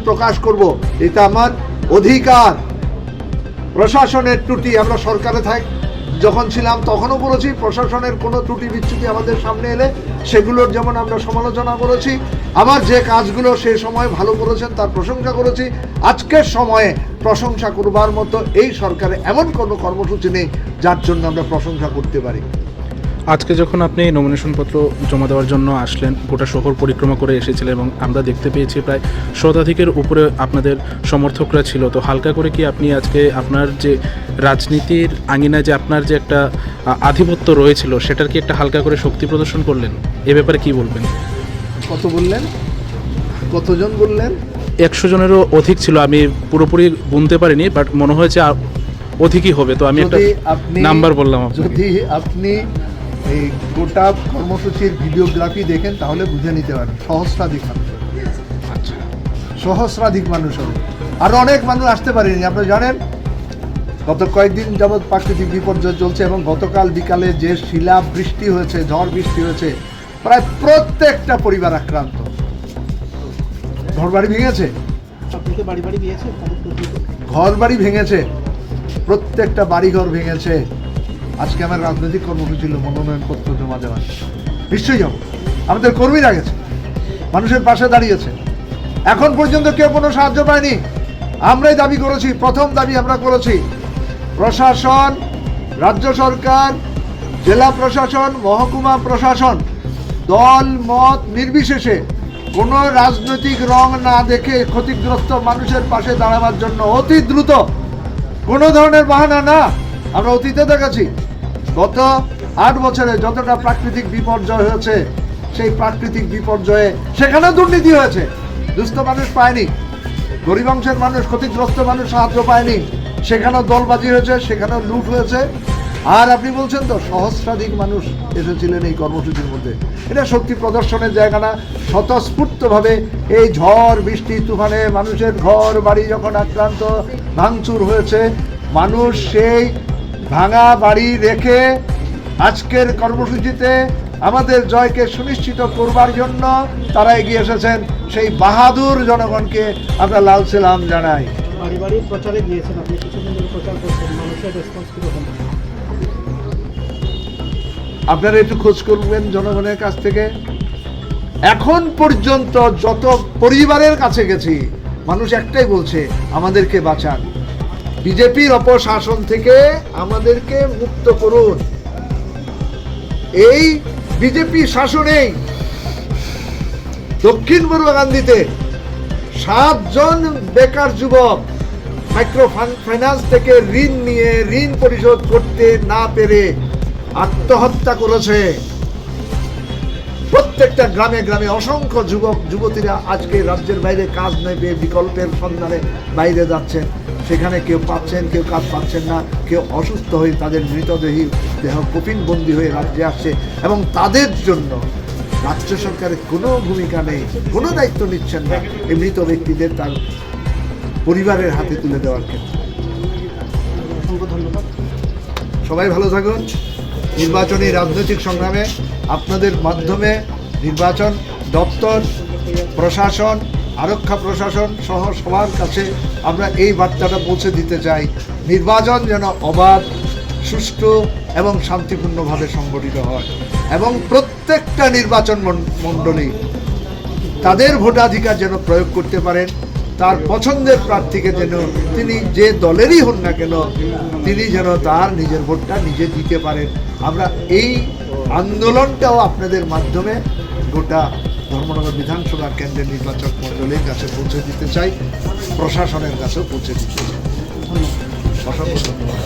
প্রকাশ করব, এটা আমার অধিকার। প্রশাসনের ত্রুটি আমরা সরকারে যখন ছিলাম তখনও বলেছি, প্রশাসনের কোনো ত্রুটি বিচ্যুতি আমাদের সামনে এলে সেগুলোর যেমন আমরা সমালোচনা করেছি, আবার যে কাজগুলো সে সময় ভালো করেছেন তার প্রশংসা করেছি। আজকের সময়ে প্রশংসা করবার মতো এই সরকারে এমন কোনো কর্মসূচি নেই যার জন্য আমরা প্রশংসা করতে পারি। আজকে যখন আপনি নমিনেশনপত্র জমা দেওয়ার জন্য আসলেন, গোটা শহর পরিক্রমা করে এসেছিলেন এবং আমরা দেখতে পেয়েছি প্রায় শতাধিকের উপরে আপনাদের সমর্থকরা ছিল। তো হালকা করে কি আপনি আজকে আপনার যে রাজনীতির আঙিনায় যে আপনার যে একটা আধিপত্য রয়েছিল সেটার কি একটা হালকা করে শক্তি প্রদর্শন করলেন? এ ব্যাপারে কি বলবেন? কত বললেন? কতজন বললেন? 100 জনেরও অধিক ছিল, আমি পুরোপুরি গুনতে পারিনি, বাট মনে হয়েছে অধিকই হবে। তো আমি একটা নাম্বার বললাম। যদি আপনি এই গোটা কর্মসূচির ভিডিওগ্রাফি দেখেন তাহলে বুঝে নিতে পারেন সহস্রাধিক মানুষ। আচ্ছা, সহস্রাধিক মানুষ হবে। আরও অনেক মানুষ আসতে পারেনি। আপনারা জানেন গত কয়েকদিন যাবৎ প্রাকৃতিক বিপর্যয় চলছে এবং গতকাল বিকালে যে শিলা বৃষ্টি হয়েছে, ঝড় বৃষ্টি হয়েছে, প্রায় প্রত্যেকটা পরিবার আক্রান্ত। ঘরবাড়ি ভেঙেছে, ঘরবাড়ি ভেঙেছে, প্রত্যেকটা বাড়িঘর ভেঙেছে। আজকে আমার রাজনৈতিক কর্মসূচি ছিল মনোনয়নপত্র জমা দেওয়া। নিশ্চয়ই যাব। আমাদের কর্মীরা গেছে, মানুষের পাশে দাঁড়িয়েছে। এখন পর্যন্ত কেউ কোনো সাহায্য পায়নি। আমরাই দাবি করেছি, প্রথম দাবি আমরা করেছি, প্রশাসন, রাজ্য সরকার, জেলা প্রশাসন, মহকুমা প্রশাসন দল মত নির্বিশেষে কোনো রাজনৈতিক রং না দেখে ক্ষতিগ্রস্ত মানুষের পাশে দাঁড়াবার জন্য অতি দ্রুত, কোনো ধরনের বাহানা না। আমরা অতীতে দেখেছি গত 8 বছরে যতটা প্রাকৃতিক বিপর্যয় হয়েছে, সেই প্রাকৃতিক বিপর্যয়ে সেখানেও দুর্নীতি হয়েছে। দুস্থ মানুষ পায়নি, গরিব অংশের মানুষ, ক্ষতিগ্রস্ত মানুষ সাহায্য পায়নি। সেখানেও দলবাজি হয়েছে, সেখানেও লুট হয়েছে। আর আপনি বলছেন তো সহস্রাধিক মানুষ এসেছিলেন এই কর্মসূচির মধ্যে। এটা শক্তি প্রদর্শনের জায়গা না। স্বতঃস্ফূর্তভাবে এই ঝড় বৃষ্টি তুফানে মানুষের ঘর বাড়ি যখন আক্রান্ত, ভাঙচুর হয়েছে, মানুষ সেই ভাঙা বাড়ি রেখে আজকের কর্মসূচিতে আমাদের জয়কে সুনিশ্চিত করবার জন্য তারা এগিয়ে এসেছেন। সেই বাহাদুর জনগণকে আমরা লাল সালাম জানাই। বাড়ি বাড়ি প্রচারে গিয়েছেন আপনি, কিছুদিন ধরে প্রচার করছেন, মানুষের রেসপন্স কিরকম? আপনারা একটু খোঁজ করবেন জনগণের কাছ থেকে। এখন পর্যন্ত যত পরিবারের কাছে গেছি, মানুষ একটাই বলছে, আমাদেরকে বাঁচান, বিজেপির অপশাসন থেকে আমাদেরকে মুক্ত করুন। এই বিজেপি শাসনেই দক্ষিণ বড়ুয়াকান্দিতে 7 জন বেকার যুবক মাইক্রো ফাইন্যান্স থেকে ঋণ নিয়ে ঋণ পরিশোধ করতে না পেরে আত্মহত্যা করেছে। প্রত্যেকটা গ্রামে গ্রামে অসংখ্য যুবক যুবতীরা আজকে রাজ্যের বাইরে কাজ নেবে বিকল্পের সন্ধানে বাইরে যাচ্ছেন। সেখানে কেউ পাচ্ছেন, কেউ কাজ পাচ্ছেন না, কেউ অসুস্থ হয়ে তাদের মৃতদেহী দেহ কফিনবন্দি হয়ে রাজ্যে আসছে। এবং তাদের জন্য রাজ্য সরকারের কোনো ভূমিকা নেই, কোনো দায়িত্ব নিচ্ছেন না এই মৃত ব্যক্তিদের তার পরিবারের হাতে তুলে দেওয়ার ক্ষেত্রে। অসংখ্য ধন্যবাদ। সবাই ভালো থাকুন। নির্বাচনী রাজনৈতিক সংগ্রামে আপনাদের মাধ্যমে নির্বাচন দপ্তর, প্রশাসন, আরক্ষা প্রশাসন সহ সবার কাছে আমরা এই বার্তাটা পৌঁছে দিতে চাই, নির্বাচন যেন অবাধ, সুষ্ঠু এবং শান্তিপূর্ণভাবে সংগঠিত হয় এবং প্রত্যেকটা নির্বাচন মণ্ডলী তাদের ভোটাধিকার যেন প্রয়োগ করতে পারেন। তার পছন্দের প্রার্থীকে যেন তিনি যে দলেরই হন না কেন তিনি যেন তার নিজের ভোটটা নিজে দিতে পারেন। আমরা এই আন্দোলনটাও আপনাদের মাধ্যমে গোটা ধর্মনগর বিধানসভা কেন্দ্রের নির্বাচক মণ্ডলীর কাছে পৌঁছে দিতে চাই, প্রশাসনের কাছেও পৌঁছে দিতে চাই। অসংখ্য ধন্যবাদ।